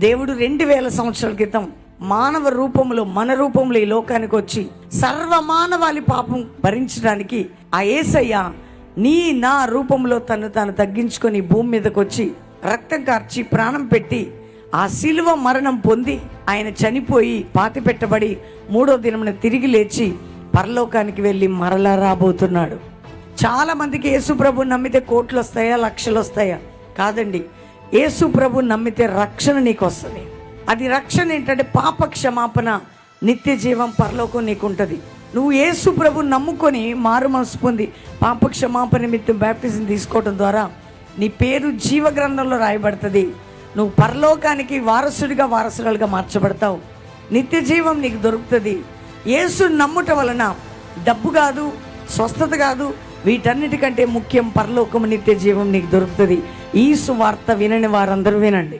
దేవుడు 2000 సంవత్సరాల క్రితం మానవ రూపంలో, మన రూపంలో ఈ లోకానికి వచ్చి సర్వమానవాళి పాపం భరించడానికి ఆ యేసయ్య నా రూపంలో తాను తగ్గించుకొని భూమి మీదకి వచ్చి రక్తం కార్చి ప్రాణం పెట్టి ఆ శిలువ మరణం పొంది ఆయన చనిపోయి పాతి పెట్టబడి 3వ దినమున తిరిగి లేచి పరలోకానికి వెళ్ళి మరలా రాబోతున్నాడు. చాలా మందికి యేసు ప్రభు నమ్మితే కోట్లు వస్తాయా, లక్షలు వస్తాయా? కాదండి. యేసు ప్రభు నమ్మితే రక్షణ నీకు వస్తుంది. అది రక్షణ ఏంటంటే పాప క్షమాపణ, నిత్య జీవం, పరలోకం నీకు ఉంటుంది. నువ్వు యేసు ప్రభు నమ్ముకొని మారు మనసు పొంది పాప క్షమాపణ నిమిత్తం బ్యాప్టిజం తీసుకోవడం ద్వారా నీ పేరు జీవ గ్రంథంలో రాయబడుతుంది. నువ్వు పరలోకానికి వారసురాలుగా మార్చబడతావు. నిత్య జీవం నీకు దొరుకుతుంది. యేసు నమ్ముట వలన డబ్బు కాదు, స్వస్థత కాదు, వీటన్నిటికంటే ముఖ్యం పరలోకము, నిత్య జీవం నీకు దొరుకుతుంది. ఈ సువార్త వినని వారందరూ వినండి.